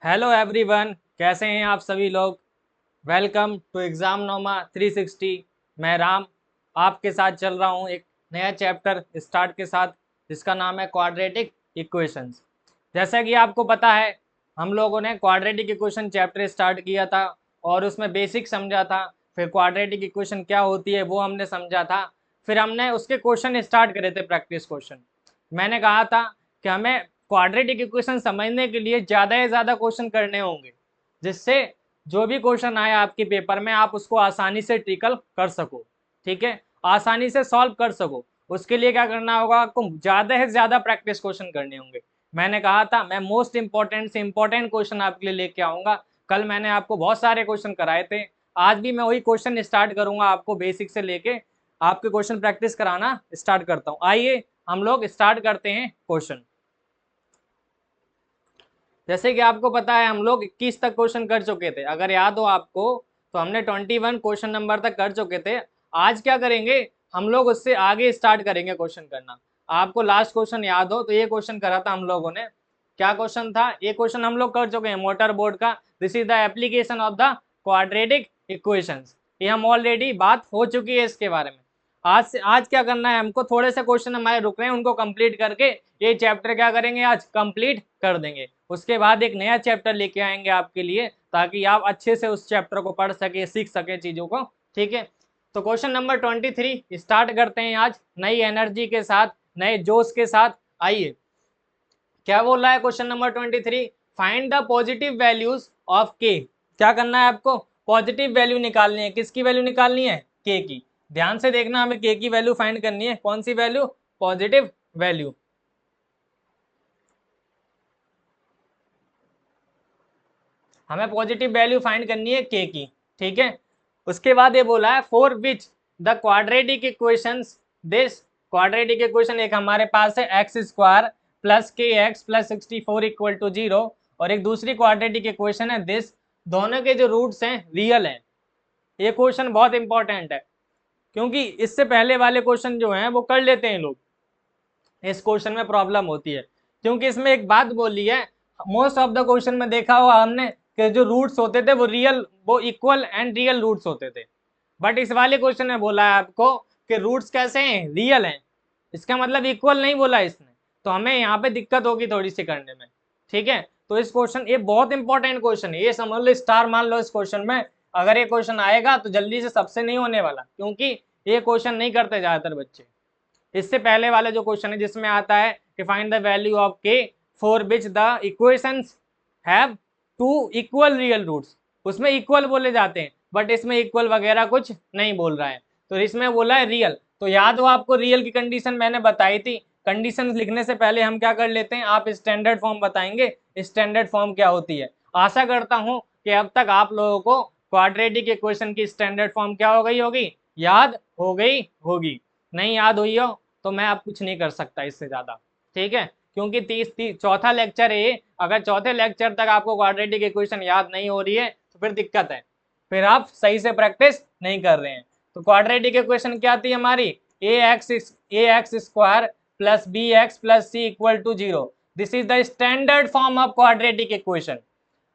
Hello everyone, कैसे हैं आप सभी लोग। Welcome to exam 360। मैं राम आपके साथ चल रहा हूं एक नया चैप्टर स्टार्ट के साथ, जिसका नाम है क्वाड्रेटिक इक्वेशंस। जैसा कि आपको पता है, हम लोगों ने क्वाड्रेटिक इक्वेशन चैप्टर स्टार्ट किया था और उसमें बेसिक समझा था। फिर क्वाड्रेटिक इक्वेशन क्या होती है वो हमने समझा था। फिर हमने उसके क्वेश्चन स्टार्ट करे थे, प्रैक्टिस क्वेश्चन। मैंने कहा था कि हमें क्वाड्रेटिक इक्वेशन समझने के लिए ज़्यादा से ज़्यादा क्वेश्चन करने होंगे, जिससे जो भी क्वेश्चन आए आपके पेपर में आप उसको आसानी से ट्रिकल कर सको। ठीक है, आसानी से सॉल्व कर सको। उसके लिए क्या करना होगा, आपको ज़्यादा से ज़्यादा प्रैक्टिस क्वेश्चन करने होंगे। मैंने कहा था मैं मोस्ट इंपॉर्टेंट से इंपॉर्टेंट क्वेश्चन आपके लिए लेके आऊँगा। कल मैंने आपको बहुत सारे क्वेश्चन कराए थे, आज भी मैं वही क्वेश्चन स्टार्ट करूँगा। आपको बेसिक से लेके आपके क्वेश्चन प्रैक्टिस कराना स्टार्ट करता हूँ। आइए हम लोग स्टार्ट करते हैं क्वेश्चन। जैसे कि आपको पता है, हम लोग 21 तक क्वेश्चन कर चुके थे। अगर याद हो आपको तो हमने 21 क्वेश्चन नंबर तक कर चुके थे। आज क्या करेंगे, हम लोग उससे आगे स्टार्ट करेंगे क्वेश्चन करना। आपको लास्ट क्वेश्चन याद हो तो ये क्वेश्चन करा था हम लोगों ने। क्या क्वेश्चन था ये? क्वेश्चन हम लोग कर चुके हैं मोटर बोर्ड का। This is the application of the quadratic equations. ये हम ऑलरेडी बात हो चुकी है इसके बारे में। आज क्या करना है, हमको थोड़े से क्वेश्चन हमारे रुक रहे हैं, उनको कंप्लीट करके ये चैप्टर क्या करेंगे, आज कंप्लीट कर देंगे। उसके बाद एक नया चैप्टर लेके आएंगे आपके लिए, ताकि आप अच्छे से उस चैप्टर को पढ़ सके, सीख सके चीजों को। ठीक है, तो क्वेश्चन नंबर 23 स्टार्ट करते हैं आज नई एनर्जी के साथ, नए जोश के साथ। आइए, क्या बोल रहा है question number 23? Find the positive values of के। क्या करना है आपको? पॉजिटिव वैल्यू निकालनी है। किसकी वैल्यू निकालनी है? के की। ध्यान से देखना, हमें के की वैल्यू फाइंड करनी है। कौन सी वैल्यू? Positive value. हमें पॉजिटिव वैल्यू फाइंड करनी है के की। ठीक है, उसके बाद ये बोला है for which the quadratic equations this. Quadratic equation एक हमारे पास है एक्स स्क्वायर प्लस के एक्स प्लस 64 इक्वल टू 0, और एक दूसरी क्वाड्रेटिक इक्वेशन है दिस। दोनों के जो रूट्स हैं रियल हैं। ये क्वेश्चन बहुत इंपॉर्टेंट है, क्योंकि इससे पहले वाले क्वेश्चन जो हैं वो कर लेते हैं लोग। इस क्वेश्चन में प्रॉब्लम होती है, क्योंकि इसमें एक बात बोली है, मोस्ट ऑफ द क्वेश्चन में देखा हुआ हमने कि जो रूट्स होते थे वो इक्वल एंड रियल रूट्स होते थे। बट इस वाले क्वेश्चन में बोला है आपको कि रूट्स कैसे हैं? रियल हैं। इसका मतलब इक्वल नहीं बोला इसने, तो हमें यहाँ पे दिक्कत होगी थोड़ी सी करने में। ठीक है, तो इस क्वेश्चन, ये बहुत इंपॉर्टेंट क्वेश्चन है, ये समझ लो, स्टार मान लो इस क्वेश्चन में। अगर ये क्वेश्चन आएगा तो जल्दी से सबसे नहीं होने वाला, क्योंकि ये क्वेश्चन नहीं करते ज्यादातर बच्चे। इससे पहले वाला जो क्वेश्चन है जिसमें आता है कि find the value of k for which the equations have two equal real roots, उसमें इक्वल बोले जाते हैं, बट इसमें इक्वल वगैरह कुछ नहीं बोल रहा है। तो इसमें बोला है रियल। तो याद हो आपको, रियल की कंडीशन मैंने बताई थी। कंडीशन लिखने से पहले हम क्या कर लेते हैं, आप स्टैंडर्ड फॉर्म बताएंगे, स्टैंडर्ड फॉर्म क्या होती है। आशा करता हूं कि अब तक आप लोगों को क्वाड्रेटिक इक्वेशन की स्टैंडर्ड फॉर्म क्या हो गई होगी, याद हो गई होगी। नहीं याद हुई हो तो मैं अब कुछ नहीं कर सकता इससे ज्यादा। ठीक है, क्योंकि चौथा लेक्चर है ये। अगर चौथे लेक्चर तक आपको क्वाड्रेटिक इक्वेशन याद नहीं हो रही है तो फिर दिक्कत है, फिर आप सही से प्रैक्टिस नहीं कर रहे हैं। तो क्वाड्रेटिक इक्वेशन क्या थी हमारी? A x square plus B x plus C equal to 0। This is the standard form of quadratic equation.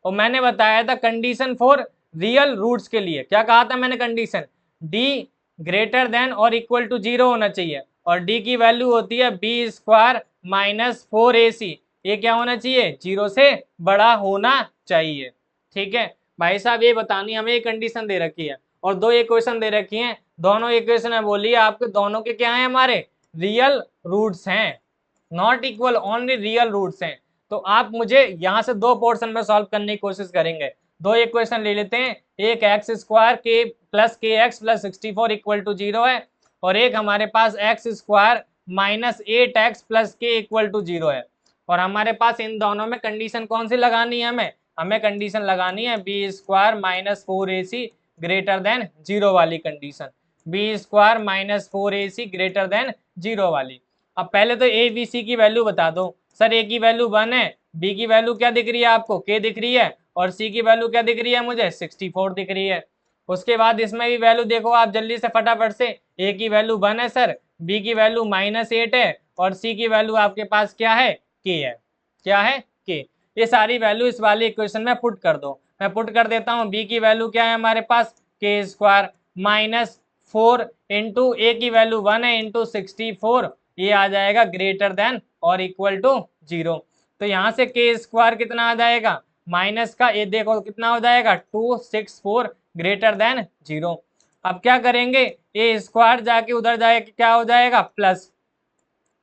और मैंने बताया था कंडीशन फॉर रियल रूट्स के लिए, क्या कहा था मैंने? कंडीशन डी ग्रेटर देन और इक्वल टू 0 होना चाहिए, और डी की वैल्यू होती है बी स्क्वायर माइनस 4ac। ये क्या होना चाहिए? 0 से बड़ा होना चाहिए। ठीक है भाई साहब, ये बतानी हमें एक कंडीशन दे रखी है और दो इक्वेशन दे रखी हैं। दोनों इक्वेशन है बोलिए आपके, दोनों के क्या है? हमारे रियल रूट्स हैं, not equal, only real roots हैं। तो आप मुझे यहाँ से दो पोर्शन में सॉल्व करने की कोशिश करेंगे। दो इक्वेशन ले लेते हैं, एक x square K x plus 64 equal to 0 है, और एक हमारे पास x square minus 8x plus K equal to 0 है। और हमारे पास इन दोनों में कंडीशन कौन सी लगानी है? हमें कंडीशन लगानी है b square minus 4ac greater than 0 वाली condition. B square minus 4ac greater than 0 वाली। अब पहले तो ए बी सी की वैल्यू बता दो। सर ए की वैल्यू 1 है, बी की वैल्यू क्या दिख रही है आपको? के दिख रही है, और सी की वैल्यू क्या दिख रही है मुझे? 64 दिख रही है। उसके बाद इसमें भी वैल्यू देखो आप जल्दी से फटाफट से। ए की वैल्यू 1 है सर, बी की वैल्यू -8 है, और सी की वैल्यू आपके पास क्या है? के है। क्या है? के। ये सारी वैल्यू इस वाली इक्वेशन में पुट कर दो। मैं पुट कर देता हूँ, बी की वैल्यू क्या है हमारे पास के स्क्वायर माइनस 4 इंटू ए की वैल्यू 1 है इंटू 64, ये आ जाएगा ग्रेटर देन और इक्वल टू 0। तो यहाँ से के स्क्वायर कितना आ जाएगा माइनस का, ये देखो कितना हो जाएगा 264 ग्रेटर देन 0। अब क्या करेंगे, ये स्क्वायर जाके उधर जाएगा क्या हो जाएगा प्लस,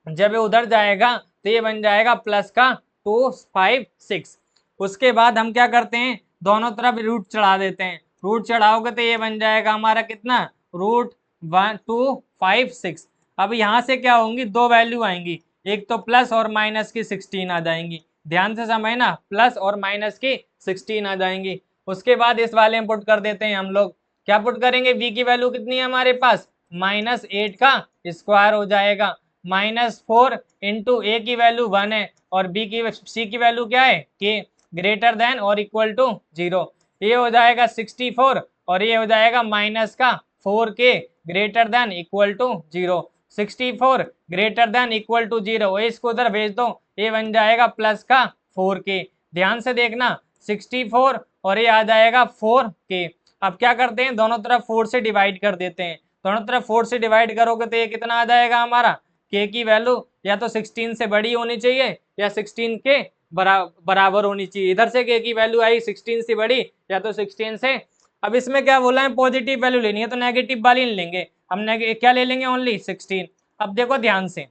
जब ये उधर जाएगा तो ये बन जाएगा प्लस का 256। उसके बाद हम क्या करते हैं, दोनों तरफ रूट चढ़ा देते हैं, रूट चढ़ाओगे तो ये बन जाएगा हमारा कितना √256। अब यहाँ से क्या होंगी, दो वैल्यू आएंगी, एक तो प्लस और माइनस की 16 आ जाएंगी, ध्यान से समझना, प्लस और माइनस की 16 आ जाएंगी। उसके बाद इस वाले में पुट कर देते हैं हम लोग, क्या पुट करेंगे, v की वैल्यू कितनी है हमारे पास -8 का स्क्वायर हो जाएगा, -4 इंटू ए की वैल्यू 1 है और सी की वैल्यू क्या है के ग्रेटर देन और इक्वल टू 0, ये हो जाएगा 64 और ये हो जाएगा माइनस का 4k greater than equal to 0, 64 greater than equal to 0, इसको उधर भेज दो, ये बन जाएगा प्लस का 4k। ध्यान से देखना 64 और ये आ जाएगा 4k। अब क्या करते हैं, दोनों तरफ 4 से डिवाइड कर देते हैं, दोनों तरफ 4 से डिवाइड करोगे तो ये कितना आ जाएगा हमारा, k की वैल्यू या तो 16 से बड़ी होनी चाहिए या 16 के बराबर होनी चाहिए। इधर से k की वैल्यू आई 16 से बड़ी या तो 16 से, अब इसमें क्या बोला है पॉजिटिव वैल्यू लेनी है तो नेगेटिव वाली नहीं लेंगे, हम क्या ले लेंगे ओनली 16। अब देखो ध्यान से,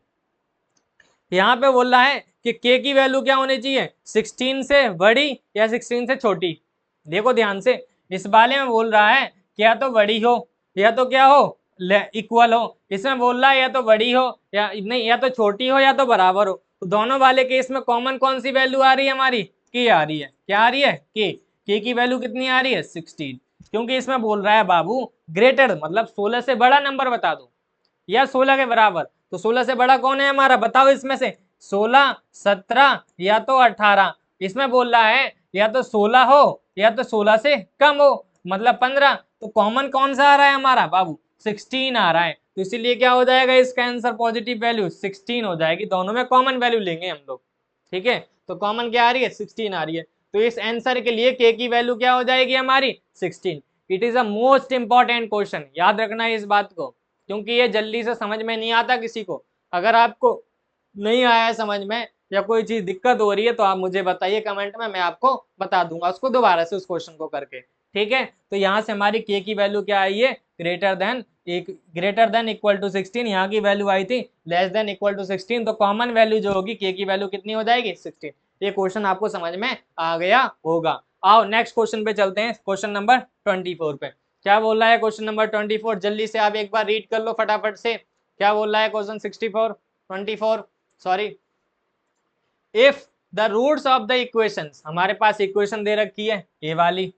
यहाँ पे बोल रहा है कि k की वैल्यू क्या होनी चाहिए 16 से बड़ी या 16 से छोटी। देखो ध्यान से, इस वाले में बोल रहा है कि या तो बड़ी हो या तो क्या हो इक्वल हो, इसमें बोल रहा है या तो बड़ी हो या नहीं, या तो छोटी हो या तो बराबर हो। तो दोनों वाले केस में कॉमन कौन सी वैल्यू आ रही है हमारी, के आ रही है, क्या आ रही है के की वैल्यू कितनी आ रही है 16, क्योंकि इसमें बोल रहा है बाबू ग्रेटर मतलब 16 से बड़ा नंबर बता दो या 16 के बराबर, तो 16 से बड़ा कौन है हमारा बताओ, इसमें से 16, 17 या तो 18। इसमें बोल रहा है या तो 16 हो या तो 16 से कम हो मतलब 15, तो कॉमन कौन सा आ रहा है हमारा बाबू 16 आ रहा है, तो इसीलिए क्या हो जाएगा इसका आंसर पॉजिटिव वैल्यू 16 हो जाएगी। दोनों में कॉमन वैल्यू लेंगे हम लोग, ठीक है, तो कॉमन क्या आ रही है 16 आ रही है, तो इस आंसर के लिए के की वैल्यू क्या हो जाएगी हमारी 16। It is a most important question, याद रखना है इस बात को, क्योंकि ये जल्दी से समझ में नहीं आता किसी को। अगर आपको नहीं आया है समझ में या कोई चीज दिक्कत हो रही है तो आप मुझे बताइए कमेंट में, मैं आपको बता दूंगा उसको दोबारा से उस क्वेश्चन को करके, ठीक है। तो यहाँ से हमारी के की वैल्यू क्या आई है ग्रेटर देन इक्वल टू 16, यहाँ की वैल्यू आई थी लेस देन इक्वल टू 16, तो कॉमन वैल्यू जो होगी के की वैल्यू कितनी हो जाएगी 16। ये क्वेश्चन आपको समझ में आ गया होगा। आओ नेक्स्ट क्वेश्चन पे चलते हैं, क्वेश्चन नंबर 24 पे। क्या बोल रहा है क्वेश्चन नंबर 24, जल्दी से आप एक बार रीड कर लो फटाफट से, क्या बोल रहा है question 24 sorry, if the roots of the equations, हमारे पास इक्वेशन दे रखी है ये वाली,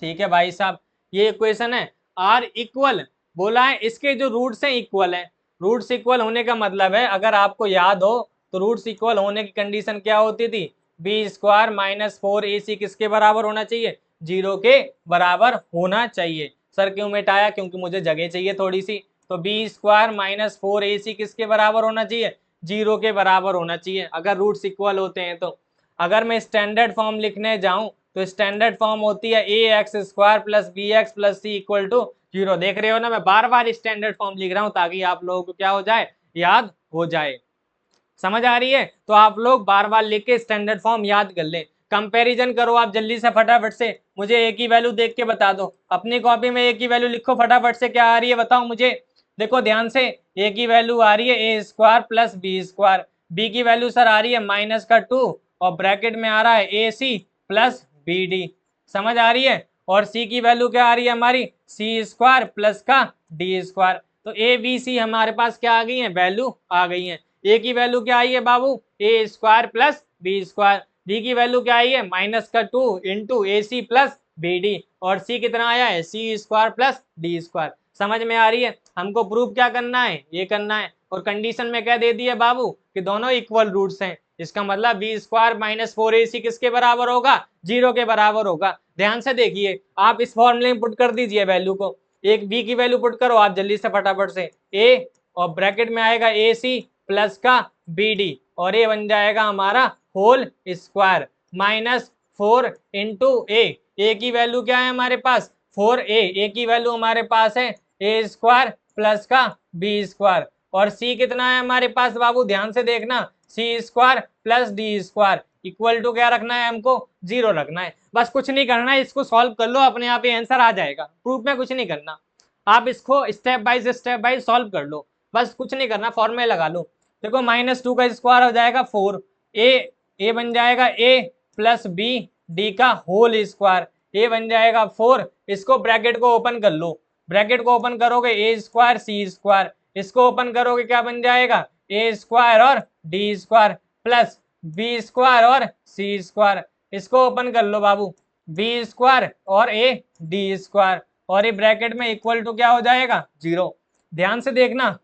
ठीक है भाई साहब, ये इक्वेशन है आर इक्वल, बोला है इसके जो रूट्स हैं इक्वल है। रूट्स इक्वल होने का मतलब है, अगर आपको याद हो तो रूट्स इक्वल होने की कंडीशन क्या होती थी, बी स्क्वायर माइनस 4ac किसके बराबर होना चाहिए 0 के बराबर होना चाहिए। सर क्यों मिटाया, क्योंकि मुझे जगह चाहिए थोड़ी सी, तो बी स्क्वायर माइनस 4ac किसके बराबर होना चाहिए 0 के बराबर होना चाहिए अगर रूट्स इक्वल होते हैं तो। अगर मैं स्टैंडर्ड फॉर्म लिखने जाऊं तो स्टैंडर्ड फॉर्म होती है ax square plus bx plus c equal to 0। देख रहे हो ना, मैं बार बार स्टैंडर्ड फॉर्म लिख रहा हूं ताकि आप लोगों को क्या हो जाए, याद हो जाए, समझ आ रही है। तो आप लोग बार बार लिख के स्टैंडर्ड फॉर्म याद कर लें। कंपैरिजन करो आप जल्दी से फटाफट से, मुझे ए की वैल्यू देख के बता दो, अपनी कॉपी में ए की वैल्यू लिखो फटाफट से, क्या आ रही है बताओ मुझे। देखो ध्यान से, ए की वैल्यू आ रही है A square plus B square, B की वैल्यू सर आ रही है माइनस का 2 और ब्रैकेट में आ रहा है ए सी प्लस बी डी, समझ आ रही है। और सी की वैल्यू क्या आ रही है हमारी सी स्क्वायर प्लस का डी स्क्वायर, तो ए बी सी हमारे पास क्या आ गई है वैल्यू आ गई है। ए की वैल्यू क्या आई है बाबू A square plus B square, D की वैल्यू क्या आई है माइनस का 2 into A C plus B D, और सी कितना आया है C square plus D square, समझ में आ रही है। हमको प्रूफ क्या करना है, ये करना है, और कंडीशन में क्या दे दी है बाबू कि दोनों इक्वल रूट्स हैं, इसका मतलब बी स्क्वायर माइनस 4ac किसके बराबर होगा 0 के बराबर होगा। ध्यान से देखिए, आप इस फॉर्मूले में पुट कर दीजिए वैल्यू को, एक बी की वैल्यू पुट करो आप जल्दी से फटाफट से, ए और ब्रैकेट में आएगा ए सी प्लस का बी डी और ये बन जाएगा हमारा होल स्क्वायर, माइनस 4 इंटू ए की वैल्यू क्या है हमारे पास 4a, की वैल्यू हमारे पास है ए स्क्वायर प्लस का बी स्क्वायर, और सी कितना है हमारे पास बाबू, ध्यान से देखना, C square plus D square equal to क्या रखना है हमको, 0 रखना है। बस कुछ नहीं करना है, इसको सॉल्व कर लो, अपने आप ही आंसर आ जाएगा। प्रूफ में कुछ नहीं करना, आप इसको स्टेप बाय सॉल्व कर लो, बस कुछ नहीं करना, फॉर्मूले लगा लो। देखो -2 का स्क्वायर हो जाएगा 4, ए बन जाएगा ए प्लस बी डी का होल स्क्वायर, ए बन जाएगा 4, इसको ब्रैकेट को ओपन कर लो, ब्रैकेट को ओपन करोगे ए स्क्वायर सी स्क्वायर, इसको ओपन करोगे क्या बन जाएगा ए स्क्वायर और d square plus B square और सी स्क्वायर, इसको ओपन कर लो बाबू, बी स्क्वायर और ए डी स्क्वायर, और ये ब्रैकेट में इक्वल टू क्या हो जाएगा 0। ध्यान से देखना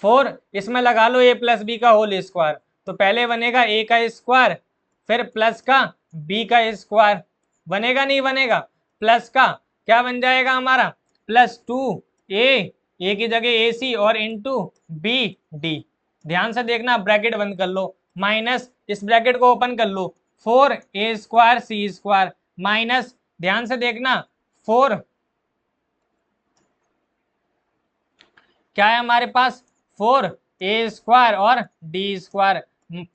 4 इसमें लगा लो ए प्लस बी का होल स्क्वायर, तो पहले बनेगा ए का स्क्वायर फिर प्लस का बी का स्क्वायर, बनेगा नहीं बनेगा, प्लस का क्या बन जाएगा हमारा +2a, ए की जगह ए सी और इंटू बी डी। ध्यान से देखना ब्रैकेट बंद कर लो, माइनस इस ब्रैकेट को ओपन कर लो 4a square c square minus, ध्यान से देखना 4 क्या है हमारे पास 4a स्क्वायर और d square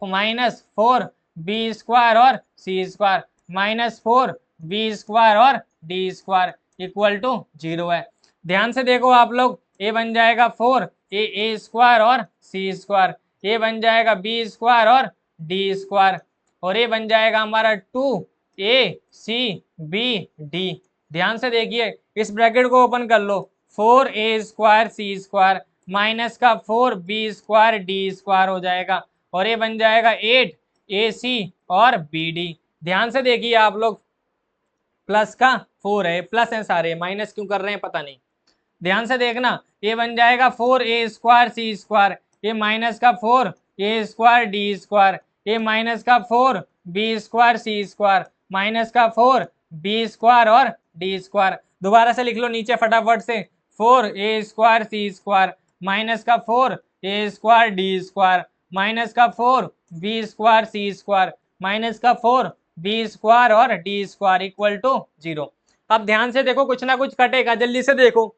minus 4b square और c square minus 4b square और डी स्क्वायर इक्वल टू 0 है। ध्यान से देखो आप लोग, ए बन जाएगा 4a स्क्वायर और सी स्क्वायर, ए बन जाएगा बी स्क्वायर और डी स्क्वायर, और ए बन जाएगा हमारा 2ac/b/d। ध्यान से देखिए इस ब्रैकेट को ओपन कर लो, 4a square c square minus का 4b स्क्वायर डी स्क्वायर हो जाएगा, और ये बन जाएगा 8ac और bd। ध्यान से देखिए आप लोग, प्लस का 4 है, प्लस है सारे, माइनस क्यों कर रहे हैं पता नहीं। ध्यान से देखना, ये बन जाएगा 4a स्क्वायर सी स्क्वायर, ये माइनस का 4a स्क्वायर डी स्क्वायर, ये माइनस का 4b square c square minus का 4b स्क्वायर और डी स्क्वायर। दोबारा से लिख लो नीचे फटाफट से, 4a square c square minus का 4a square D square minus का 4b square c square minus का 4b स्क्वायर और डी स्क्वायर इक्वल टू 0। अब ध्यान से देखो, कुछ ना कुछ कटेगा, जल्दी से देखो,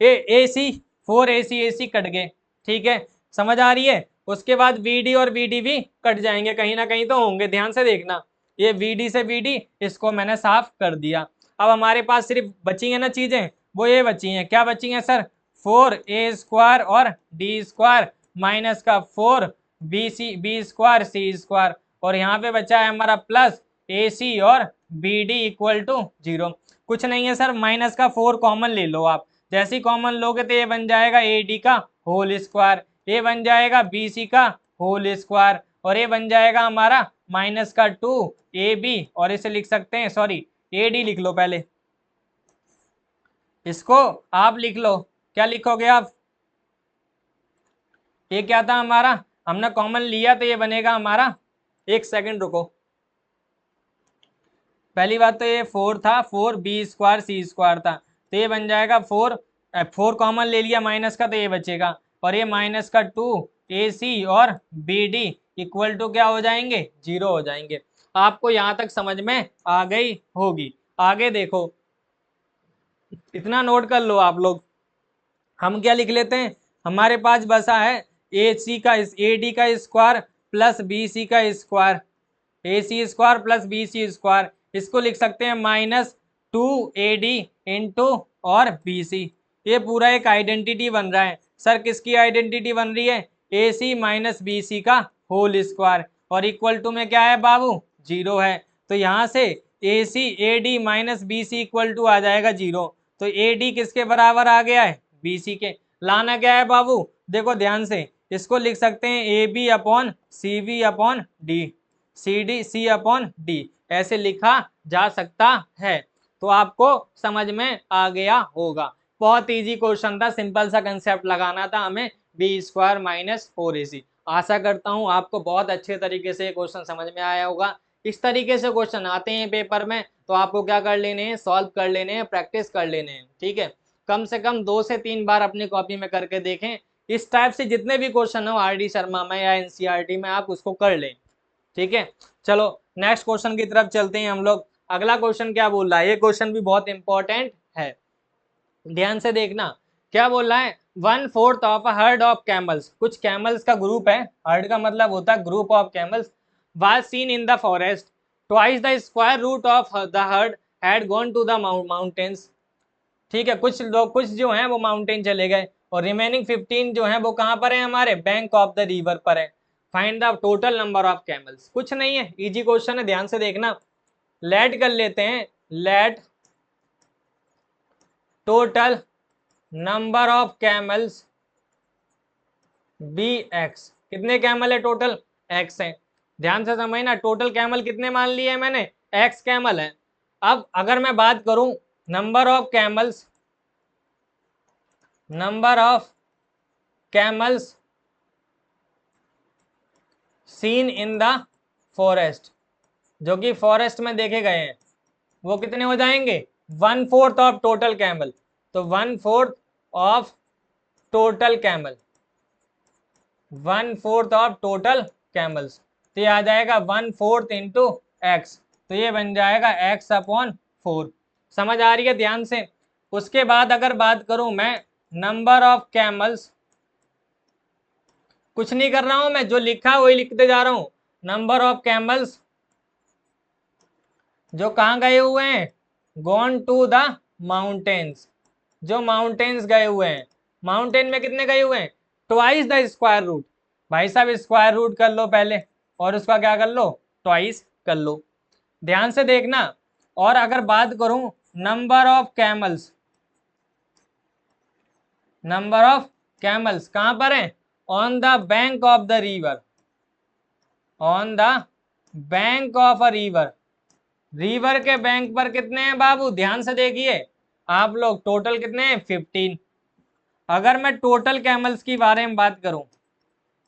ए सी 4ac कट गए, ठीक है, समझ आ रही है। उसके बाद VD और VD भी कट जाएंगे, कहीं ना कहीं तो होंगे, ध्यान से देखना, ये VD से VD इसको मैंने साफ कर दिया। अब हमारे पास सिर्फ बची है ना चीजें, वो ये बची हैं, क्या बची हैं सर, 4a स्क्वायर और डी स्क्वायर माइनस का 4b स्क्वायर सी स्क्वायर, और यहाँ पे बचा है हमारा प्लस AC और BD इक्वल टू 0। कुछ नहीं है सर, माइनस का 4 कॉमन ले लो आप, जैसे ही कॉमन लोगे तो ये बन जाएगा AD का होल स्क्वायर, ये बन जाएगा BC का होल स्क्वायर, और ये बन जाएगा हमारा माइनस का 2AB, और इसे लिख सकते हैं, सॉरी AD लिख लो पहले, इसको आप लिख लो, क्या लिखोगे आप, ये क्या था हमारा, हमने कॉमन लिया तो ये बनेगा हमारा, एक सेकंड रुको, पहली बात तो ये 4 था, 4b स्क्वायर सी स्क्वायर था, तो ये बन जाएगा 4 कॉमन ले लिया माइनस का, तो ये बचेगा, और ये माइनस का 2ac और bd इक्वल टू क्या हो जाएंगे 0 हो जाएंगे। आपको यहाँ तक समझ में आ गई होगी। आगे देखो, इतना नोट कर लो आप लोग, हम क्या लिख लेते हैं, हमारे पास बसा है AC का AD का स्क्वायर प्लस BC का square, AC square plus BC square, इसको लिख सकते हैं -2AD इंटू और BC। ये पूरा एक आइडेंटिटी बन रहा है। सर किसकी आइडेंटिटी बन रही है, AC माइनस BC का होल स्क्वायर, और इक्वल टू में क्या है बाबू 0 है, तो यहाँ से AC AD minus BC equal to आ जाएगा 0, तो AD किसके बराबर आ गया है BC के। लाना क्या है बाबू, देखो ध्यान से, इसको लिख सकते हैं AB upon CV upon D, CD C upon D, ऐसे लिखा जा सकता है। तो आपको समझ में आ गया होगा, बहुत इजी क्वेश्चन था, सिंपल सा कंसेप्ट लगाना था हमें, बी स्क्वायर माइनस 4AC। आशा करता हूँ आपको बहुत अच्छे तरीके से क्वेश्चन समझ में आया होगा। इस तरीके से क्वेश्चन आते हैं पेपर में तो आपको क्या कर लेने हैं, सॉल्व कर लेने हैं, प्रैक्टिस कर लेने हैं, ठीक है। कम से कम 2 से 3 बार अपनी कॉपी में करके देखें। इस टाइप से जितने भी क्वेश्चन हो RD शर्मा में या NCERT में आप उसको कर लें, ठीक है। चलो नेक्स्ट क्वेश्चन की तरफ चलते हैं हम लोग। अगला क्वेश्चन क्या बोल रहा है, ये क्वेश्चन भी बहुत इंपॉर्टेंट है, ध्यान से देखना। क्या बोल रहा है, 1/4 of a herd of camels, कुछ कैमल्स का ग्रुप है, हर्ड का मतलब होता है group of camels, was seen in the forest, twice the square root of the herd had gone to the mountains. ठीक है, कुछ लोग, कुछ जो हैं वो माउंटेन चले गए, और रिमेनिंग 15 जो हैं वो कहाँ पर है, हमारे बैंक ऑफ द रिवर पर है। Find the total number of camels. कुछ नहीं है, इजी क्वेश्चन है, ध्यान से देखना। लेट कर लेते हैं, let total number of camels be x. कितने कैमल है टोटल, एक्स है। ध्यान से समझना, टोटल कैमल कितने मान लिए हैं मैंने, एक्स कैमल है। अब अगर मैं बात करूं number of camels, number of camels seen in the forest, जो कि फॉरेस्ट में देखे गए हैं, वो कितने हो जाएंगे, 1/4 ऑफ टोटल कैमल। तो 1/4 of total camel, 1/4 of total camels, तो ये आ जाएगा 1/4 इंटू एक्स, तो ये बन जाएगा x/4। समझ आ रही है, ध्यान से। उसके बाद अगर बात करूं मैं नंबर ऑफ कैमल्स, कुछ नहीं कर रहा हूं मैं, जो लिखा है वही लिखते जा रहा हूं। नंबर ऑफ कैमल्स जो कहाँ गए हुए हैं, गॉन टू द माउंटेन्स, जो माउंटेन्स गए हुए हैं, माउंटेन में कितने गए हुए हैं, ट्वाइस द स्क्वायर रूट। भाई साहब स्क्वायर रूट कर लो पहले, और उसका क्या कर लो, ट्वाइस कर लो। ध्यान से देखना। और अगर बात करूं number of camels, number of camels कहां पर है, on the bank of the river, on the bank of a river, river के बैंक पर कितने हैं बाबू, ध्यान से देखिए आप लोग, टोटल कितने हैं, 15। अगर मैं टोटल कैमल्स की बारे में बात करूं,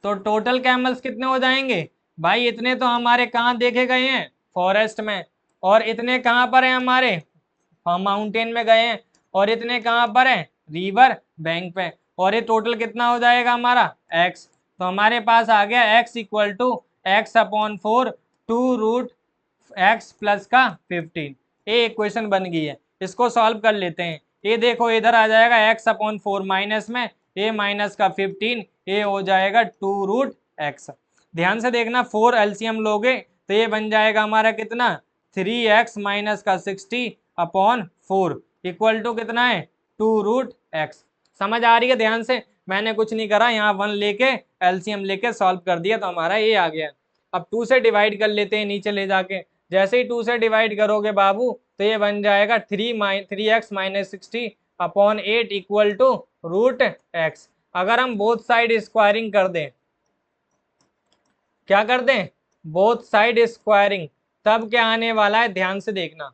तो टोटल कैमल्स कितने हो जाएंगे भाई, इतने तो हमारे कहाँ देखे गए हैं, फॉरेस्ट में, और इतने कहाँ पर हैं हमारे, हम माउंटेन में गए हैं, और इतने कहाँ पर हैं, रिवर बैंक पे, और ये टोटल कितना हो जाएगा हमारा, x। तो हमारे पास आ गया x equal to x/4 2√x plus का 15। ये इक्वेशन बन गई है, इसको सॉल्व कर लेते हैं। ये देखो इधर आ जाएगा x/4 माइनस में a माइनस का 15, ये हो जाएगा 2√x। ध्यान से देखना, 4 एलसीएम लोगे तो ये बन जाएगा हमारा कितना, 3x माइनस का 60/4 इक्वल टू कितना है, 2√x। समझ आ रही है, ध्यान से। मैंने कुछ नहीं करा, यहाँ 1 लेके एलसीएम लेके सॉल्व कर दिया, तो हमारा ये आ गया। अब 2 से डिवाइड कर लेते हैं नीचे ले जाके। जैसे ही 2 से डिवाइड करोगे बाबू, तो ये बन जाएगा 3x minus 60/8 equal to √x। अगर हम बोथ साइड स्क्वायरिंग कर दें, क्या कर दें, बोथ साइड स्क्वायरिंग, तब क्या आने वाला है, ध्यान से देखना।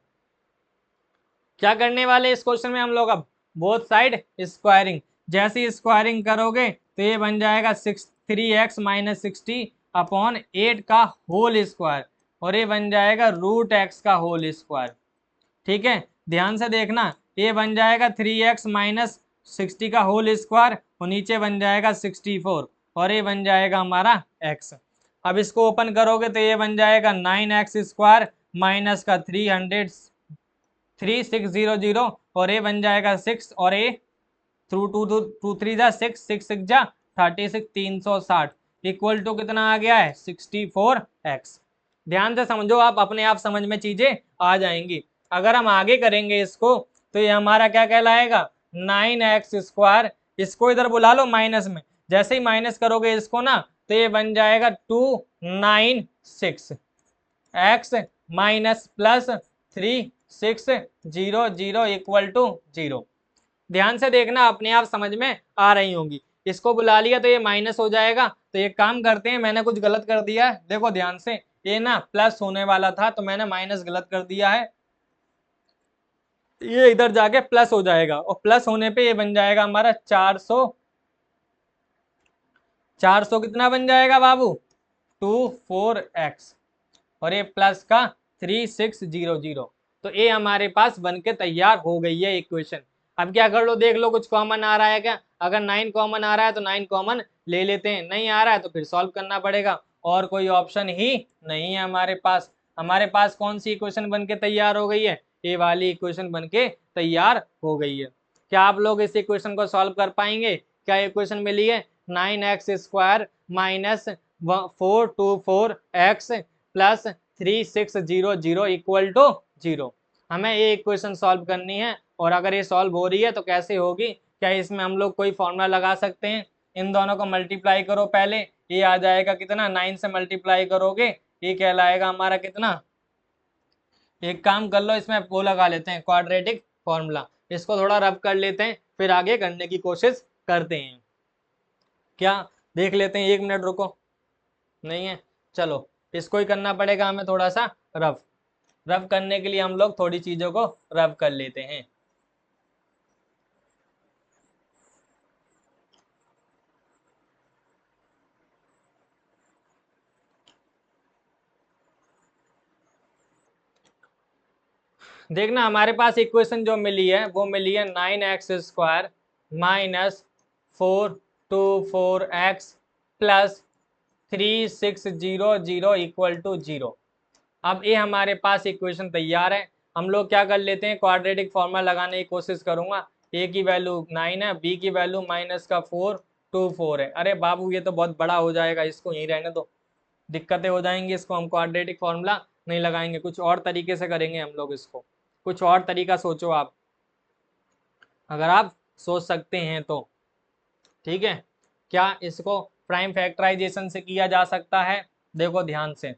क्या करने वाले इस क्वेश्चन में हम लोग, अब बोथ साइड स्क्वायरिंग, जैसे स्क्वायरिंग करोगे तो ये बन जाएगा 3x माइनस 60/8 का होल स्क्वायर, और ये बन जाएगा √x का होल स्क्वायर। ठीक है, ध्यान से देखना, ये बन जाएगा 3x माइनस 60 का होल स्क्वायर, और नीचे बन जाएगा 64, और ये बन जाएगा हमारा x। अब इसको ओपन करोगे तो ये बन जाएगा 9x स्क्वायर माइनस का 3600, और ये बन जाएगा 6, और ये थ्रू 2 3 जा 6 6 6 जा 36 360 इक्वल टू कितना आ गया है, 64x। ध्यान से समझो, आप अपने आप समझ में चीजें आ जाएंगी। अगर हम आगे करेंगे इसको, तो ये हमारा क्या कहलाएगा, 9x स्क्वायर, इसको इधर बुला लो माइनस में, जैसे ही माइनस करोगे इसको ना, तो ये बन जाएगा 296 x minus plus 3600 equal to 0। ध्यान से देखना, अपने आप समझ में आ रही होंगी। इसको बुला लिया तो ये माइनस हो जाएगा, तो एक काम करते हैं, मैंने कुछ गलत कर दिया है, देखो ध्यान से, ये ना प्लस होने वाला था तो मैंने माइनस गलत कर दिया है, ये इधर जाके प्लस हो जाएगा, और प्लस होने पे ये बन जाएगा हमारा 400 कितना बन जाएगा बाबू, 24x, और ये प्लस का 3600, तो ये हमारे पास बन के तैयार हो गई है इक्वेशन। अब क्या कर लो, देख लो कुछ कॉमन आ रहा है क्या, अगर 9 कॉमन आ रहा है तो 9 कॉमन ले लेते हैं, नहीं आ रहा है तो फिर सॉल्व करना पड़ेगा, और कोई ऑप्शन ही नहीं है हमारे पास। हमारे पास कौन सी इक्वेशन बन के तैयार हो गई है, ए वाली इक्वेशन बन के तैयार हो गई है। क्या आप लोग इस इक्वेशन को सॉल्व कर पाएंगे? क्या इक्वेशन मिली है 9x² minus 424x plus 3600 equal to 0। हमें ये इक्वेशन सॉल्व करनी है, और अगर ये सॉल्व हो रही है तो कैसे होगी? क्या इसमें हम लोग कोई फॉर्मूला लगा सकते हैं? इन दोनों को मल्टीप्लाई करो पहले, ये आ जाएगा कितना, 9 से मल्टीप्लाई करोगे ये कहलाएगा हमारा कितना, एक काम कर लो इसमें वो लगा लेते हैं क्वाड्रेटिक फॉर्मूला, इसको थोड़ा रब कर लेते हैं फिर आगे करने की कोशिश करते हैं। क्या देख लेते हैं, 1 मिनट रुको। नहीं है, चलो इसको ही करना पड़ेगा हमें थोड़ा सा रब। रब करने के लिए हम लोग थोड़ी चीजों को रब कर लेते हैं। देखना हमारे पास इक्वेशन जो मिली है वो मिली है 9x² minus 424x plus 3600 equal to 0। अब ये हमारे पास इक्वेशन तैयार है। हम लोग क्या कर लेते हैं, क्वाड्रेटिक फॉर्मूला लगाने की कोशिश करूंगा। ए की वैल्यू 9 है, बी की वैल्यू -424 है। अरे बाबू ये तो बहुत बड़ा हो जाएगा, इसको यहीं रहने दो, दिक्कतें हो जाएंगी। इसको हम क्वाड्रेटिक फॉर्मूला नहीं लगाएंगे, कुछ और तरीके से करेंगे हम लोग इसको। कुछ और तरीका सोचो आप, अगर आप सोच सकते हैं तो। ठीक है, क्या इसको प्राइम फैक्टराइजेशन से किया जा सकता है? देखो ध्यान से,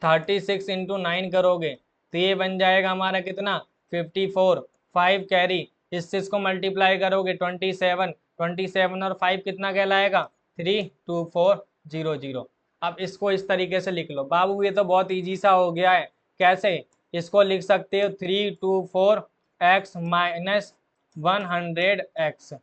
36 इंटू 9 करोगे तो ये बन जाएगा हमारा कितना, 54। 5 कैरी, इससे इसको मल्टीप्लाई करोगे 27, 27 और 5 कितना कहलाएगा, 32400। अब इसको इस तरीके से लिख लो। बाबू ये तो बहुत इजी सा हो गया है। कैसे? इसको लिख सकते हो 324x माइनस 100x।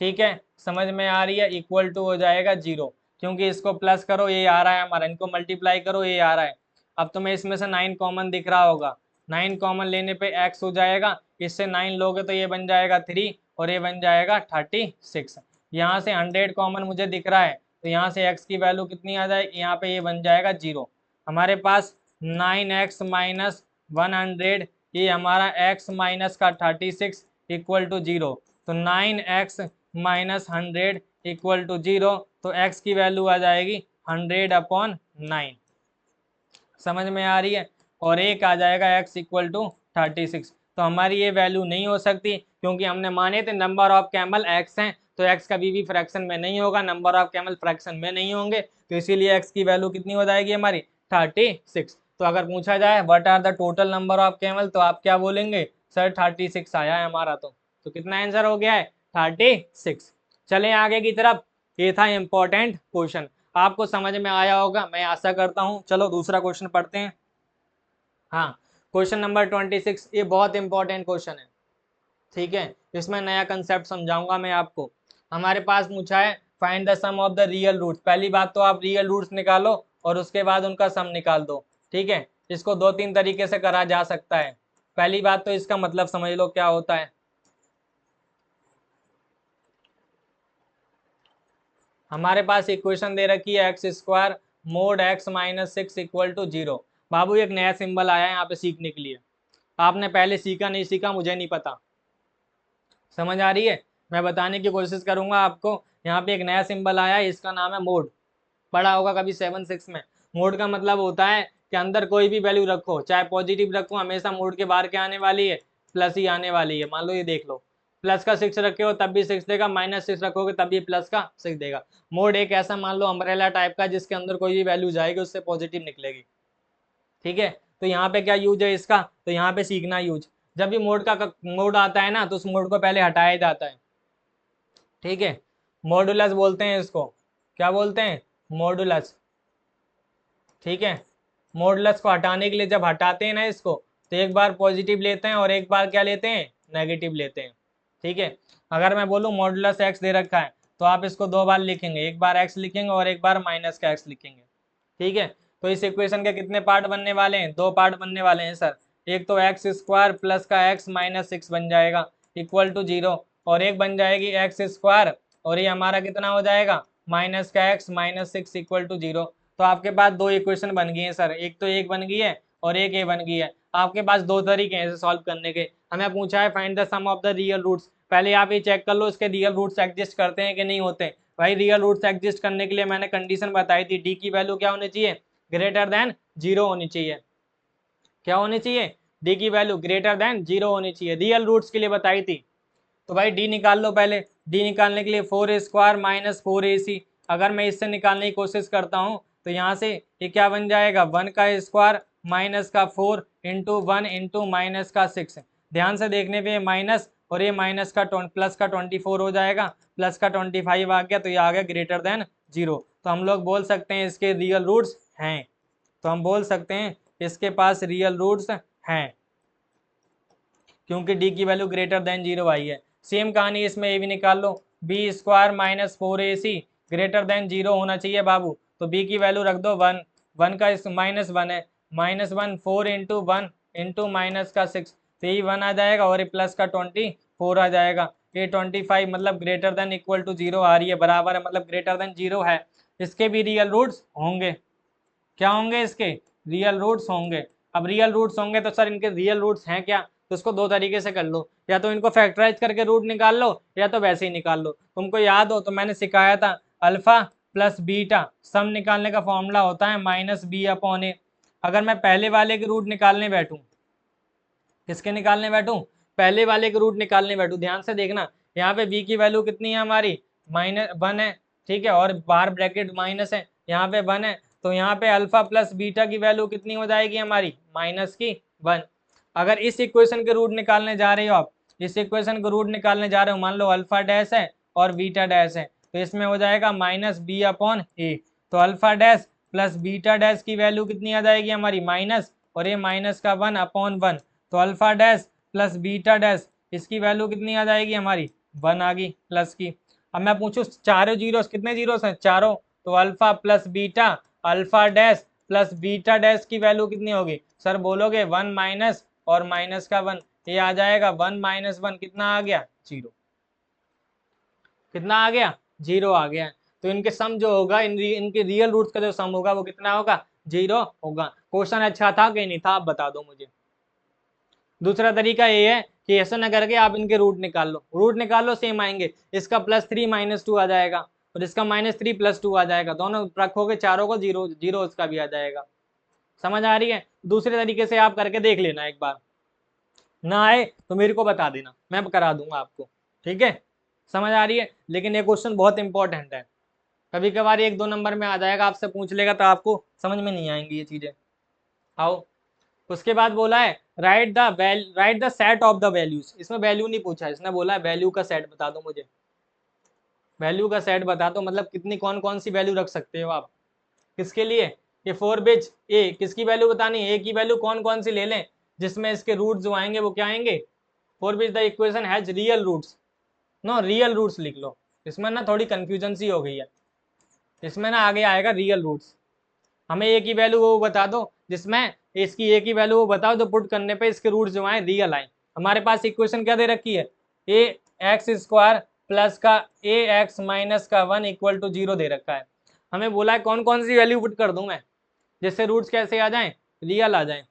ठीक है, समझ में आ रही है? इक्वल टू हो जाएगा 0, क्योंकि इसको प्लस करो ये आ रहा है हमारा, इनको मल्टीप्लाई करो ये आ रहा है। अब तुम्हें इसमें से 9 कॉमन दिख रहा होगा, 9 कॉमन लेने पे x हो जाएगा, इससे 9 लोगे तो ये बन जाएगा 3 और ये बन जाएगा 36। यहाँ से 100 कॉमन मुझे दिख रहा है, तो यहाँ से x की वैल्यू कितनी आ जाएगी, यहाँ पे ये बन जाएगा 0। हमारे पास 9x माइनस 100, ये हमारा x माइनस का 36 इक्वल टू 0। तो 9x माइनस 100 इक्वल टू 0, तो x की वैल्यू आ जाएगी 100/9। समझ में आ रही है? और एक आ जाएगा x इक्वल टू 36। तो हमारी ये वैल्यू नहीं हो सकती, क्योंकि हमने माने थे नंबर ऑफ कैमल x हैं, तो x कभी भी फ्रैक्शन में नहीं होगा, नंबर ऑफ कैमल फ्रैक्शन में नहीं होंगे, तो इसीलिए x की वैल्यू कितनी हो जाएगी हमारी, 36। तो अगर पूछा जाए what are the total number of camel, तो आप क्या बोलेंगे, सर 36 आया है हमारा। तो कितना आंसर हो गया है, 36। चलें आगे की तरफ। ये था इंपॉर्टेंट क्वेश्चन, आपको समझ में आया होगा मैं आशा करता हूं। चलो दूसरा क्वेश्चन पढ़ते हैं। हाँ, क्वेश्चन नंबर 26, ये बहुत इंपॉर्टेंट क्वेश्चन है। ठीक है, इसमें नया कंसेप्ट समझाऊंगा मैं आपको। हमारे पास पूछा है find the sum of the real roots. पहली बात तो आप रियल रूट्स निकालो और उसके बाद उनका सम निकाल दो। ठीक है, इसको 2-3 तरीके से करा जा सकता है। पहली बात तो इसका मतलब समझ लो क्या होता है। हमारे पास इक्वेशन दे रखी है x² mod x minus 6 equal to 0। बाबू एक नया सिंबल आया है यहाँ पे सीखने के लिए, आपने पहले सीखा नहीं सीखा मुझे नहीं पता, समझ आ रही है? मैं बताने की कोशिश करूंगा आपको। यहाँ पे एक नया सिंबल आया है, इसका नाम है मोड। पढ़ा होगा कभी 7-6 में। मोड का मतलब होता है कि अंदर कोई भी वैल्यू रखो, चाहे पॉजिटिव रखो, हमेशा मोड के बाहर क्या आने वाली है, प्लस ही आने वाली है। मान लो ये देख लो, प्लस का 6 रखे हो तब भी 6 देगा, -6 रखोगे तब भी प्लस का 6 देगा। मोड एक ऐसा मान लो अम्ब्रेला टाइप का, जिसके अंदर कोई भी वैल्यू जाएगी उससे पॉजिटिव निकलेगी। ठीक है, तो यहाँ पे क्या यूज है इसका, तो यहाँ पे सीखना यूज। जब भी मोड आता है ना, तो उस मोड को पहले हटाया जाता है। ठीक है, मॉडुलस बोलते हैं इसको। क्या बोलते हैं, मॉडुलस। ठीक है, मॉडुलस को हटाने के लिए जब हटाते हैं ना इसको, तो एक बार पॉजिटिव लेते हैं और एक बार क्या लेते हैं, नेगेटिव लेते हैं। ठीक है, अगर मैं बोलूँ मॉडुलस एक्स दे रखा है, तो आप इसको 2 बार लिखेंगे, एक बार एक्स लिखेंगे और एक बार माइनस का एक्स लिखेंगे। ठीक है, तो इस इक्वेशन के कितने पार्ट बनने वाले हैं, 2 पार्ट बनने वाले हैं सर। एक तो x² प्लस का x माइनस 6 बन जाएगा इक्वल टू 0, और एक बन जाएगी x² और ये हमारा कितना हो जाएगा, माइनस का x माइनस 6 इक्वल टू 0। तो आपके पास दो इक्वेशन बन गई है सर, एक तो एक बन गई है और एक ये बन गई है। आपके पास दो तरीके हैं इसे सॉल्व करने के। हमें पूछा है find the sum of the real roots. पहले आप ये चेक कर लो इसके रियल रूट्स एग्जिस्ट करते हैं कि नहीं होते। भाई रियल रूट्स एग्जिस्ट करने के लिए मैंने कंडीशन बताई थी, डी की वैल्यू क्या होनी चाहिए, ग्रेटर देन 0 होनी चाहिए। क्या होनी चाहिए, डी की वैल्यू ग्रेटर देन 0 होनी चाहिए, रियल रूट्स के लिए बताई थी। तो भाई डी निकाल लो पहले। डी निकालने के लिए 4a² माइनस 4ac, अगर मैं इससे निकालने की कोशिश करता हूँ तो यहाँ से ये क्या बन जाएगा, 1 का स्क्वायर माइनस का 4 इंटू 1 इंटू माइनस का 6। ध्यान से देखने पे माइनस और ये माइनस का प्लस का 24 हो जाएगा, प्लस का 25 आ गया, तो ये आ गया ग्रेटर देन 0। तो हम लोग बोल सकते हैं इसके रियल रूट्स हैं। तो हम बोल सकते हैं इसके पास रियल रूट्स हैं क्योंकि डी की वैल्यू ग्रेटर देन 0 आई है। सेम कहानी इसमें ये भी निकाल लो, b² minus 4ac greater than 0 होना चाहिए बाबू। तो b की वैल्यू रख दो 1, 1 का माइनस 1 है, माइनस 1 4 इंटू 1 इंटू माइनस का 6, तो ये 1 आ जाएगा और ये प्लस का 24 आ जाएगा। ये 25 मतलब ग्रेटर देन इक्वल टू 0 आ रही है, बराबर है मतलब ग्रेटर देन 0 है। इसके भी रियल रूट्स होंगे। क्या होंगे, इसके रियल रूट्स होंगे। अब रियल रूट्स होंगे तो सर इनके रियल रूट्स हैं क्या, तो इसको दो तरीके से कर लो, या तो इनको फैक्टराइज करके रूट निकाल लो या तो वैसे ही निकाल लो। तुमको याद हो तो मैंने सिखाया था अल्फा प्लस बीटा सम निकालने का फॉर्मूला होता है -b/a। अगर मैं पहले वाले के रूट निकालने बैठूं, किसके निकालने बैठूं, पहले वाले के रूट निकालने बैठूं, ध्यान से देखना यहाँ पे b की वैल्यू कितनी है हमारी -1 है, ठीक है, और बाहर ब्रैकेट माइनस है, यहाँ पे 1 है, तो यहाँ पे अल्फा प्लस बीटा की वैल्यू कितनी हो जाएगी हमारी -1। अगर इस इक्वेशन के रूट निकालने जा रहे हो आप, इस इक्वेशन के रूट निकालने जा रहे हो, मान लो अल्फा डैश है और बीटा डैश है, तो इसमें हो जाएगा -b/a। तो alpha dash plus beta dash की वैल्यू कितनी आ जाएगी हमारी माइनस, और ये माइनस का 1/1, तो alpha dash plus beta dash इसकी वैल्यू कितनी आ जाएगी हमारी 1 आ गई प्लस की। अब मैं पूछूं चारों जीरो कितने जीरो हैं, चारों, तो alpha plus beta alpha dash plus beta dash की वैल्यू कितनी होगी, सर बोलोगे 1 माइनस और माइनस का 1, ये आ जाएगा 1 - 1 कितना आ गया 0, कितना आ गया 0 आ गया। तो इनके सम जो होगा इनके रियल रूट्स का जो सम होगा वो कितना होगा 0 होगा। क्वेश्चन अच्छा था कि नहीं था आप बता दो मुझे। दूसरा तरीका ये है कि ऐसा ना करके आप इनके रूट निकाल लो, रूट निकाल लो सेम आएंगे, इसका +3 - 2 आ जाएगा और इसका -3 + 2 आ जाएगा, दोनों रखोगे चारों को 0 0 इसका भी आ जाएगा। समझ आ रही है। दूसरे तरीके से आप करके देख लेना, एक बार ना आए तो मेरे को बता देना, मैं करा दूंगा आपको, ठीक है। समझ आ रही है। लेकिन ये क्वेश्चन बहुत इंपॉर्टेंट है, कभी कभार 1-2 नंबर में आ जाएगा, आपसे पूछ लेगा तो आपको समझ में नहीं आएंगी ये चीजें। आओ, उसके बाद बोला है right the set of the values. इसमें वैल्यू नहीं पूछा है, इसने बोला है वैल्यू का सेट बता दो मुझे, वैल्यू का सेट बता दो, मतलब कितनी कौन कौन सी वैल्यू रख सकते हो आप, किसके लिए, ये 4 बिट ए, किसकी वैल्यू बतानी है, ए की वैल्यू कौन कौन सी ले लें जिसमें इसके रूट जो आएंगे वो क्या आएंगे, 4 bit the equation has real roots, no real roots लिख लो। इसमें ना थोड़ी कंफ्यूजन सी हो गई है, इसमें ना आगे आएगा रियल रूट्स। हमें ए की वैल्यू वो बता दो जिसमें इसकी ए की वैल्यू वो बताओ जो पुट करने पे इसके रूट्स जो आए रियल आए। हमारे पास इक्वेशन क्या दे रखी है, ax² प्लस का ax माइनस का 1 इक्वल टू 0 दे रखा है। हमें बोला है कौन कौन सी वैल्यू पुट कर दूं मैं जिससे रूट्स कैसे आ जाएं, रियल आ जाएं।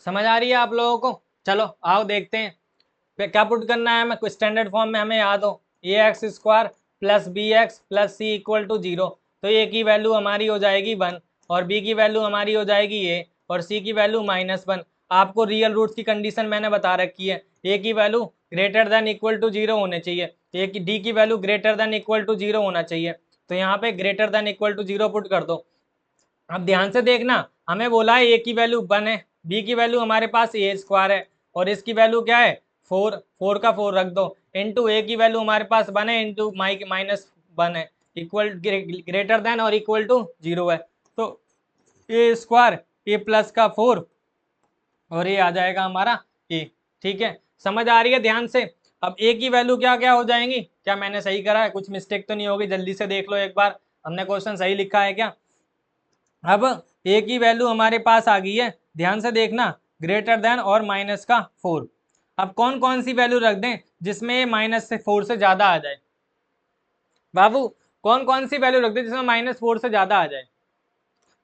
समझ आ रही है आप लोगों को। चलो आओ देखते हैं क्या पुट करना है। हमें स्टैंडर्ड फॉर्म में हमें याद हो ax² plus bx plus c equal to 0, तो ए की वैल्यू हमारी हो जाएगी 1 और बी की वैल्यू हमारी हो जाएगी ए और सी की वैल्यू -1। आपको रियल रूट्स की कंडीशन मैंने बता रखी है, ए की value greater than equal to 0 होने चाहिए, ए की डी की value greater than equal to 0 होना चाहिए, तो यहाँ पे greater than equal to 0 put कर दो। अब ध्यान से देखना, हमें बोला है ए की वैल्यू 1 है, बी की वैल्यू हमारे पास a² है और इसकी वैल्यू क्या है 4, 4 का 4 रख दो, इंटू ए की वैल्यू हमारे पास 1 है इंटू -1 है, इक्वल ग्रेटर देन और इक्वल टू 0 है, तो a² a प्लस का 4 और ये आ जाएगा हमारा ए। ठीक है, समझ आ रही है ध्यान से। अब ए की वैल्यू क्या क्या हो जाएंगी, क्या मैंने सही करा है, कुछ मिस्टेक तो नहीं होगी, जल्दी से देख लो एक बार हमने क्वेश्चन सही लिखा है क्या। अब ए की वैल्यू हमारे पास आ गई है, ध्यान से देखना, ग्रेटर देन और -4। अब कौन कौन सी वैल्यू रख दें जिसमें -4 से ज्यादा आ जाए, बाबू कौन कौन सी वैल्यू रख दें जिसमें -4 से ज्यादा आ जाए।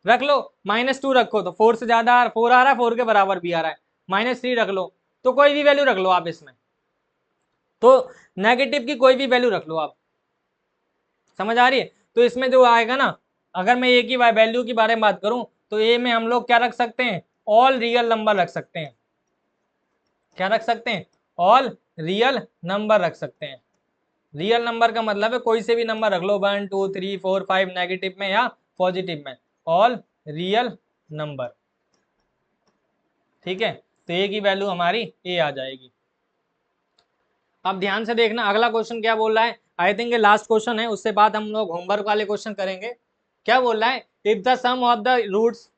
रख लो, -2 रखो तो 4 से ज्यादा 4 आ रहा है, 4 के बराबर भी आ रहा है, -3 रख लो, तो कोई भी वैल्यू रख लो आप इसमें, तो नेगेटिव की कोई भी वैल्यू रख लो आप, समझ आ रही है। तो इसमें जो आएगा ना, अगर मैं ए की वैल्यू के बारे में बात करूं तो ए में हम लोग क्या रख सकते हैं, ऑल रियल नंबर रख सकते हैं, क्या रख सकते हैं, ऑल रियल नंबर रख सकते हैं। रियल नंबर का मतलब है कोई से भी नंबर रख लो, 1 2 3 4 5 नेगेटिव में या पॉजिटिव में, ऑल रियल नंबर, ठीक है। तो ए की वैल्यू हमारी ए आ जाएगी। अब ध्यान से देखना अगला क्वेश्चन क्या बोल रहा है, आई थिंक ये लास्ट क्वेश्चन है, उससे बाद हम लोग होमवर्क वाले क्वेश्चन करेंगे। क्या बोल रहा है, if the sum of the roots,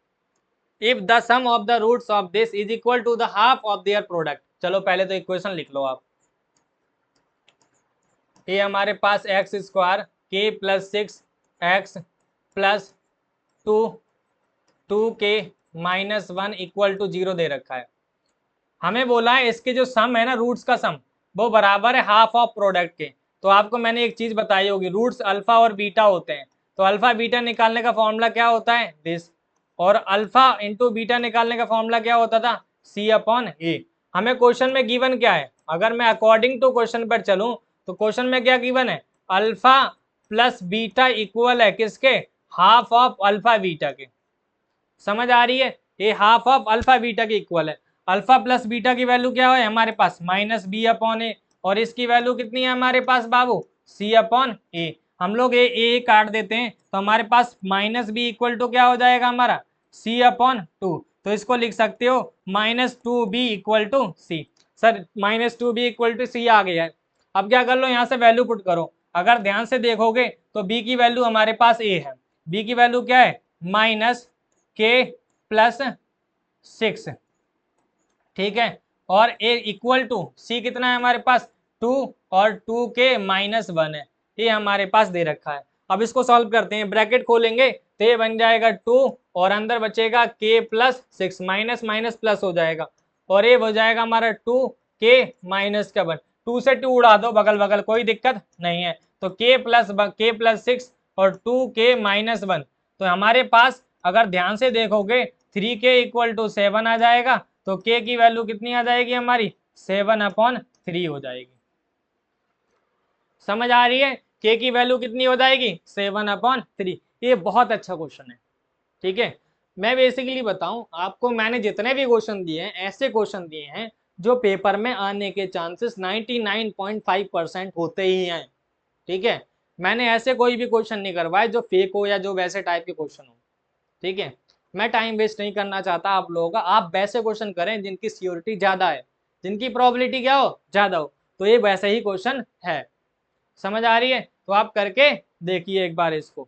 if the sum of the roots of this is equal to the half of their product. चलो पहले तो इक्वेशन लिख लो आप, ये हमारे पास एक्स स्क्वायर के plus 6 x plus 2 2k minus 1 equal to 0 दे रखा है। हमें बोला है इसके जो सम है ना, रूट्स का सम, वो बराबर है हाफ ऑफ प्रोडक्ट के। तो आपको मैंने एक चीज बताई होगी, रूट्स अल्फा और बीटा होते हैं, तो अल्फा बीटा निकालने का फॉर्मूला क्या होता है, दिस, और अल्फा इंटू बीटा निकालने का फॉर्मूला क्या होता था, सी अपॉन ए। हमें क्वेश्चन में गिवन क्या है, अगर मैं अकॉर्डिंग टू क्वेश्चन पर चलूं तो क्वेश्चन में क्या गिवन है, अल्फा प्लस बीटा इक्वल है किसके, हाफ ऑफ अल्फा बीटा के। समझ आ रही है, ये हाफ ऑफ अल्फा बीटा के इक्वल है। अल्फा प्लस बीटा की वैल्यू क्या है हमारे पास, माइनस बी अपॉन ए, और इसकी वैल्यू कितनी है हमारे पास बाबू, सी अपॉन ए। हम लोग ए काट देते हैं तो हमारे पास माइनस बी इक्वल टू क्या हो जाएगा हमारा, सी अपॉन 2। तो इसको लिख सकते हो -2b equal to C. Sir -2b equal to C आ गया है। अब क्या कर लो, यहाँ से वैल्यू पुट करो। अगर ध्यान से देखोगे तो b की वैल्यू हमारे पास a है, b की वैल्यू क्या है, -k प्लस 6, ठीक है, और a इक्वल टू c कितना है हमारे पास, 2, और 2k माइनस 1 है, ये हमारे पास दे रखा है। अब इसको सॉल्व करते हैं, ब्रैकेट खोलेंगे तो ये बन जाएगा 2 और अंदर बचेगा k plus 6, minus minus plus हो जाएगा, और ये हो जाएगा हमारा 2k माइनस का 1, 2 से 2 उड़ा दो बगल बगल, कोई दिक्कत नहीं है। तो k प्लस 6 और 2k माइनस 1, तो हमारे पास अगर ध्यान से देखोगे 3k इक्वल टू 7 आ जाएगा, तो k की वैल्यू कितनी आ जाएगी हमारी, 7/3 हो जाएगी। समझ आ रही है, k की वैल्यू कितनी हो जाएगी, 7/3। ये बहुत अच्छा क्वेश्चन है, ठीक है। मैं बेसिकली बताऊं आपको, मैंने जितने भी क्वेश्चन दिए हैं ऐसे क्वेश्चन दिए हैं जो पेपर में आने के चांसेस 99.5% होते ही हैं, ठीक है। मैंने ऐसे कोई भी क्वेश्चन नहीं करवाए जो फेक हो या जो वैसे टाइप के क्वेश्चन हो, ठीक है। मैं टाइम वेस्ट नहीं करना चाहता आप लोगों का, आप वैसे क्वेश्चन करें जिनकी सियोरिटी ज्यादा है, जिनकी प्रोबेबिलिटी क्या हो, ज्यादा हो, तो ये वैसे ही क्वेश्चन है। समझ आ रही है, तो आप करके देखिए एक बार इसको।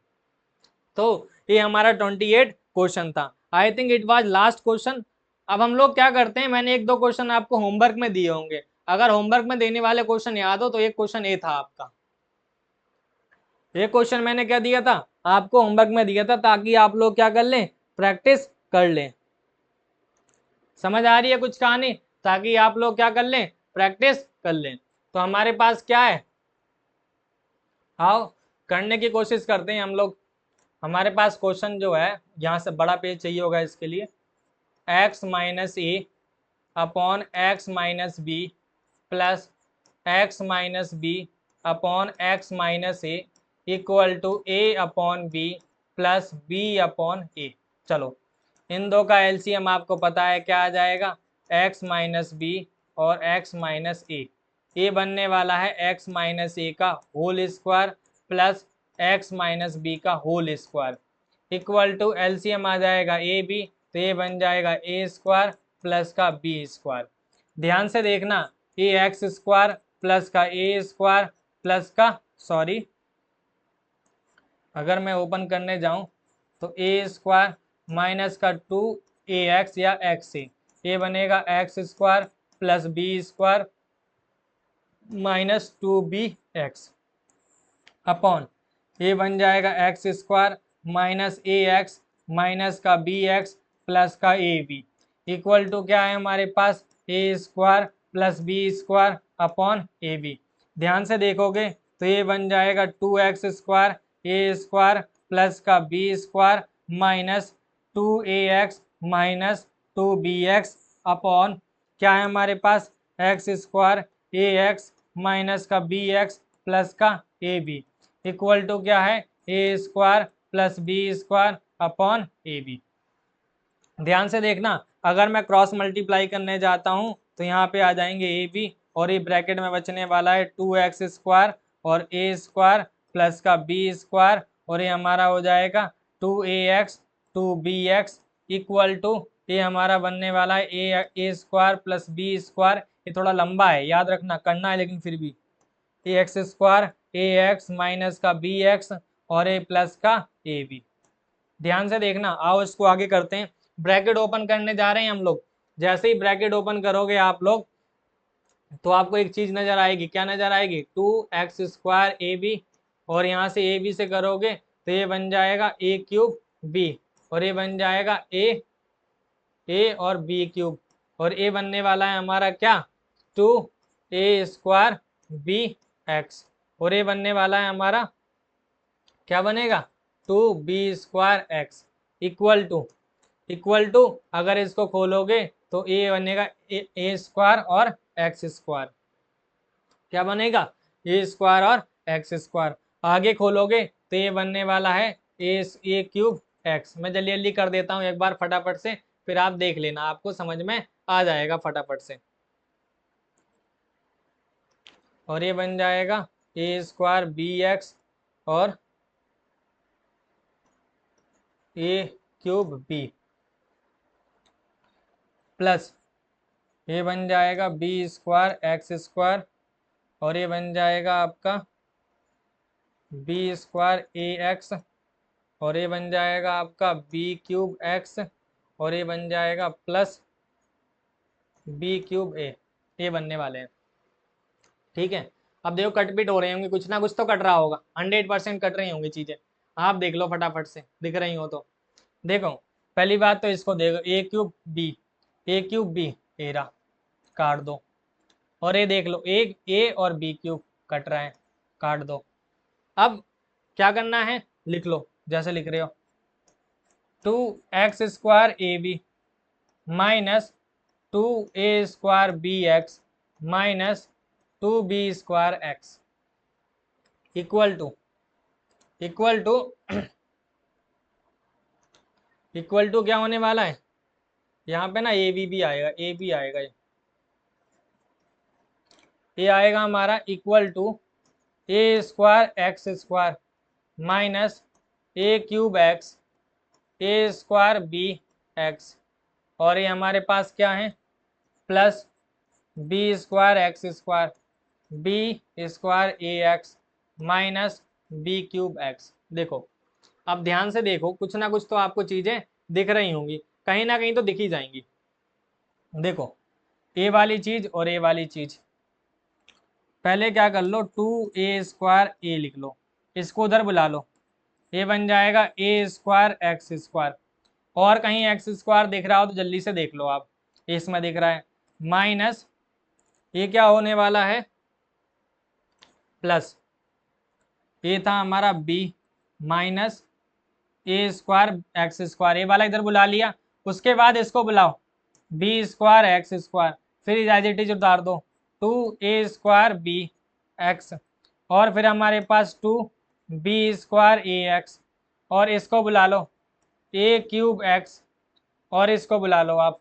तो ये हमारा 28 क्वेश्चन था, I think it was last question. अब हम लोग क्या करते हैं, मैंने एक दो क्वेश्चन आपको होमवर्क में दिए होंगे, अगर होमवर्क में देने वाले क्वेश्चन याद हो तो एक क्वेश्चन ए था आपका, ये क्वेश्चन मैंने क्या दिया था आपको, होमवर्क में दिया था, ताकि आप लोग क्या कर लें, प्रैक्टिस कर लें। समझ आ रही है कुछ कहानी, ताकि आप लोग क्या कर लें, प्रैक्टिस कर लें। तो हमारे पास क्या है, आओ करने की कोशिश करते हैं हम लोग। हमारे पास क्वेश्चन जो है, यहाँ से बड़ा पेज चाहिए होगा इसके लिए, x minus A upon x minus B plus x minus B upon x minus A equal to A upon B plus B upon A. चलो इन दो का एलसीएम आपको पता है क्या आ जाएगा, x माइनस बी और x माइनस ए बनने वाला है x माइनस ए का whole square plus x minus B का whole square equal to LCM आ जाएगा ए बी, तो ये बन जाएगा ए स्क्वायर प्लस का बी स्क्वायर। ध्यान से देखना, ए एक्स स्क्वायर प्लस का ए स्क्वायर प्लस का, सॉरी अगर मैं ओपन करने जाऊं तो ए स्क्वायर माइनस का 2ax या एक्स ए बनेगा x square plus B square minus 2bx upon ये बन जाएगा x square minus A x minus का बी एक्स प्लस का ए बी इक्वल टू क्या है हमारे पास, A square plus B square upon A B. ध्यान से देखोगे तो ये बन जाएगा 2x square A square plus का बी स्क्वायर माइनस 2ax माइनस 2bx अपॉन क्या है हमारे पास एक्स स्क्वायर ax माइनस का bx प्लस का ab इक्वल टू क्या है A square plus B square upon A B. ध्यान से देखना, अगर मैं क्रॉस मल्टीप्लाई करने जाता हूँ तो यहाँ पे आ जाएंगे ए बी और ये ब्रैकेट में बचने वाला है 2x स्क्वायर और ए स्क्वायर प्लस का बी स्क्वायर और ये हमारा हो जाएगा 2ax 2bx इक्वल टू ये हमारा बनने वाला है A square plus B square. ये थोड़ा लंबा है, याद रखना, करना है लेकिन फिर भी ए x square A x minus का बी एक्स और ए प्लस का ए बी। ध्यान से देखना, आओ इसको आगे करते हैं। ब्रैकेट ओपन करने जा रहे हैं हम लोग। जैसे ही ब्रैकेट ओपन करोगे आप लोग तो आपको एक चीज नजर आएगी, क्या नजर आएगी 2x स्क्वायर ए बी और यहाँ से ए बी से करोगे तो ये बन जाएगा ए क्यूब बी और ये बन जाएगा ए और बी क्यूब और ए बनने वाला है हमारा क्या 2a स्क्वायर बी एक्स और ये बनने वाला है हमारा क्या बनेगा 2b square x equal to अगर इसको खोलोगे तो ए बनेगा ए स्क्वायर और एक्स स्क्वायर। क्या बनेगा ए स्क्वायर और एक्स स्क्वायर। आगे खोलोगे तो ये बनने वाला है ए क्यूब एक्स। मैं जल्दी जल्दी कर देता हूँ एक बार फटाफट से, फिर आप देख लेना, आपको समझ में आ जाएगा फटाफट से। और ये बन जाएगा ए स्क्वायर बी एक्स और ए क्यूब बी प्लस ये बन जाएगा बी स्क्वायर एक्स स्क्वायर और ये बन जाएगा आपका बी स्क्वायर ए एक्स और ये बन जाएगा आपका बी क्यूब एक्स और ये बन जाएगा प्लस बी क्यूब ए। ये बनने वाले हैं, ठीक है। अब देखो कट पिट हो रहे होंगे, कुछ ना कुछ तो कट रहा होगा, 100% कट रही होंगी चीजें। आप देख लो फटाफट से, दिख रही हो तो देखो। पहली बात तो इसको देखो ए क्यूब बी एरा काट दो और ये देख लो ए और बी क्यूब कट रहा है, काट दो। अब क्या करना है, लिख लो जैसे लिख रहे हो 2x square a b minus 2a square B x minus 2b square x equal to क्या होने वाला है यहाँ पे ना ए बी आएगा, ये आएगा हमारा equal to A square x square minus A cube x A square B x और ये हमारे पास क्या है plus B square x square B square A x minus B cube x. देखो अब ध्यान से देखो, कुछ ना कुछ तो आपको चीजें दिख रही होंगी, कहीं ना कहीं तो दिख ही जाएंगी। देखो ए वाली चीज और ए वाली चीज, पहले क्या कर लो 2a स्क्वायर ए लिख लो, इसको उधर बुला लो, ये बन जाएगा ए स्क्वायर एक्स स्क्वायर और कहीं एक्स स्क्वायर दिख रहा हो तो जल्दी से देख लो आप, इसमें दिख रहा है माइनस ये क्या होने वाला है प्लस ये था हमारा b माइनस ए स्क्वायर एक्स स्क्वायर, ये वाला इधर बुला लिया। उसके बाद इसको बुलाओ बी स्क्वायर एक्स स्क्वायर, फिर एज इट इज उतार दो 2a स्क्वायर बी एक्स और फिर हमारे पास 2b स्क्वायर ए एक्स और इसको बुला लो ए क्यूब एक्स और इसको बुला लो आप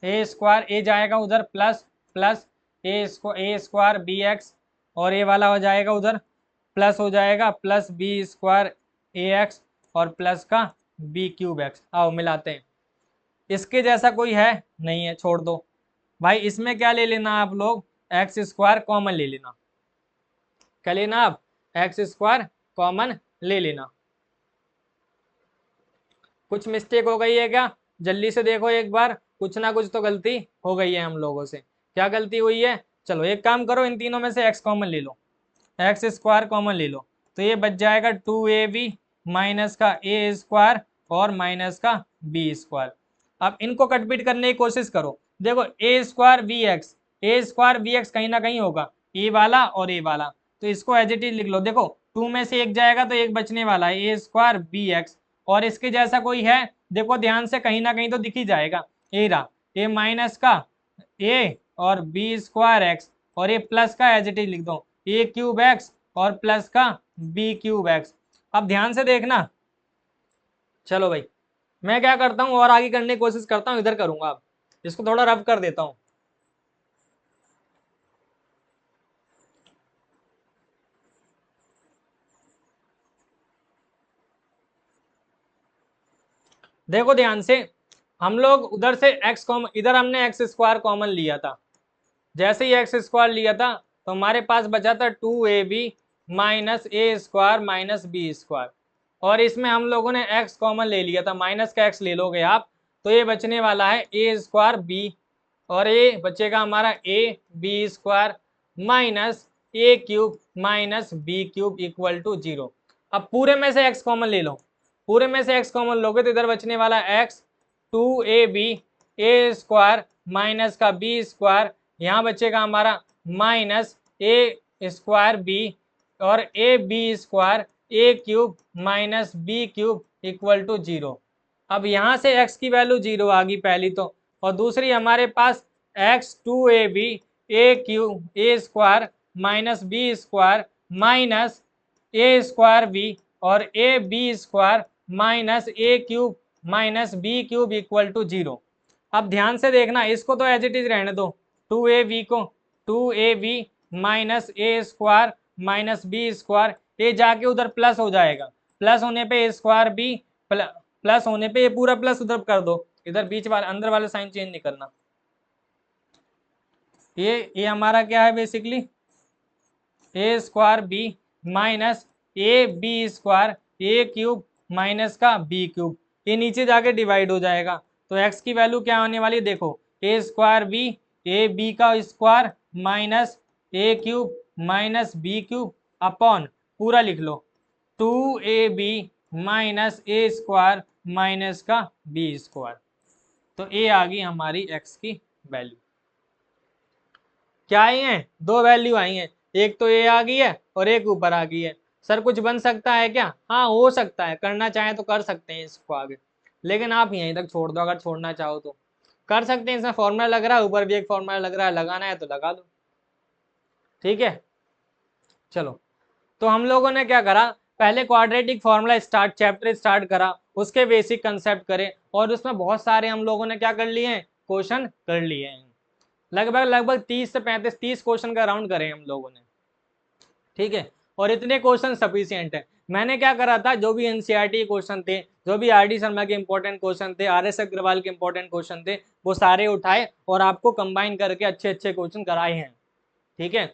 ए स्क्वायर, ए जाएगा उधर प्लस ए स्क्वायर बी एक्स और ये वाला हो जाएगा उधर प्लस हो जाएगा plus B square A x और प्लस का बी क्यूब एक्स। आओ मिलाते हैं, इसके जैसा कोई है नहीं है, छोड़ दो भाई। इसमें क्या ले लेना आप लोग, एक्स स्क्वायर कॉमन ले लेना। क्या लेना आप, एक्स स्क्वायर कॉमन ले लेना। कुछ मिस्टेक हो गई है क्या, जल्दी से देखो एक बार, कुछ ना कुछ तो गलती हो गई है हम लोगों से। क्या गलती हुई है, चलो एक काम करो, इन तीनों में से एक्स कॉमन ले लो, एक्स स्क्वायर कॉमन ले लो तो ये बच जाएगा 2ab माइनस का ए स्क्वायर और माइनस का बी स्क्वायर। अब इनको कटपीट करने की कोशिश करो। देखो ए स्क्वायर बी एक्स कहीं ना कहीं होगा, ए वाला और ए वाला, तो इसको एज इट इज लिख लो। देखो 2 में से एक जाएगा तो एक बचने वाला है ए स्क्वायर बी एक्स और इसके जैसा कोई है, देखो ध्यान से, कहीं ना कहीं तो दिख ही जाएगा। ए रहा, ए माइनस का ए और बी स्क्वायर एक्स, और ये प्लस का एज इट इज लिख दो, ए क्यूब एक्स और प्लस का बी क्यूब एक्स। अब ध्यान से देखना, चलो भाई मैं क्या करता हूँ और आगे करने की कोशिश करता हूँ, इधर करूंगा। अब इसको थोड़ा रफ कर देता हूँ। देखो ध्यान से, हम लोग उधर से एक्स कॉमन, इधर हमने एक्स स्क्वायर कॉमन लिया था। जैसे ही एक्स स्क्वायर लिया था तो हमारे पास बचा था 2ab माइनस ए स्क्वायर माइनस बी स्क्वायर, और इसमें हम लोगों ने एक्स कॉमन ले लिया था, माइनस का एक्स ले लोगे आप तो ये बचने वाला है ए स्क्वायर बी, और ये बचेगा हमारा a B square minus A cube minus B cube equal to 0। अब पूरे में से एक्स कॉमन ले लो, पूरे में से एक्स कॉमन लोगे तो इधर बचने वाला x 2ab a square minus का बी स्क्वायर, यहाँ बचेगा हमारा माइनस ए स्क्वायर बी और A B square a cube minus B cube equal to 0। अब यहाँ से x की वैल्यू 0 आ गई पहली तो, और दूसरी हमारे पास x 2ab A cube A square minus B square minus A square B और A B square minus A cube minus B cube equal to 0। अब ध्यान से देखना, इसको तो एज इट इज रहने दो, 2ab को 2ab माइनस ए स्क्वायर माइनस बी स्क्वायर, ये जाके उधर प्लस हो जाएगा, प्लस होने पे ए स्क्वायर बी प्लस होने पे ये पूरा प्लस उधर कर दो, इधर बीच वाले अंदर वाले साइन चेंज नहीं करना। ये हमारा क्या है basically, a square b minus a B square a cube minus का बी क्यूब, ये नीचे जाके डिवाइड हो जाएगा। तो x की वैल्यू क्या होने वाली, देखो A square B A B का स्क्वायर माइनस ए cube minus B cube upon पूरा लिख लो 2ab माइनस ए स्क्वायर माइनस का बी स्क्वायर। तो ए आ गई हमारी x की वैल्यू। क्या आई है, दो वैल्यू आई हैं, एक तो ए आ गई है और एक ऊपर आ गई है। सर कुछ बन सकता है क्या, हाँ हो सकता है, करना चाहे तो कर सकते हैं इसको आगे, लेकिन आप यहीं तक छोड़ दो, अगर छोड़ना चाहो तो कर सकते हैं। इसमें फॉर्मूला लग रहा है, ऊपर भी एक फॉर्मूला लग रहा है, लगाना है तो लगा दो, ठीक है। चलो, तो हम लोगों ने क्या करा, पहले quadratic formula start chapter start करा, उसके बेसिक कंसेप्ट करे, और उसमें बहुत सारे हम लोगों ने क्या कर लिए हैं, क्वेश्चन कर लिए हैं। लगभग 30 से 30 क्वेश्चन का राउंड करे हम लोगों ने, ठीक है। और इतने क्वेश्चन सफिशिएंट है। मैंने क्या करा था, जो भी एनसीईआरटी क्वेश्चन थे, जो भी आरडी शर्मा के इंपॉर्टेंट क्वेश्चन थे, आरएस अग्रवाल के इंपॉर्टेंट क्वेश्चन थे, वो सारे उठाए और आपको कंबाइन करके अच्छे अच्छे क्वेश्चन कराए हैं, ठीक है।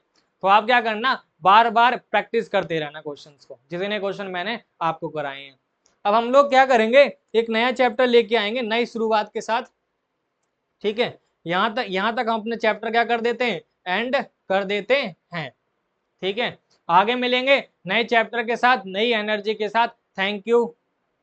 तो आप क्या करना, बार बार प्रैक्टिस करते रहना क्वेश्चंस को, जितने क्वेश्चन मैंने आपको कराए हैं। अब हम लोग क्या करेंगे, एक नया चैप्टर लेके आएंगे नई शुरुआत के साथ, ठीक है। यहाँ तक हम अपने चैप्टर क्या कर देते हैं, एंड कर देते हैं, ठीक है। आगे मिलेंगे नए चैप्टर के साथ, नई एनर्जी के साथ। Thank you.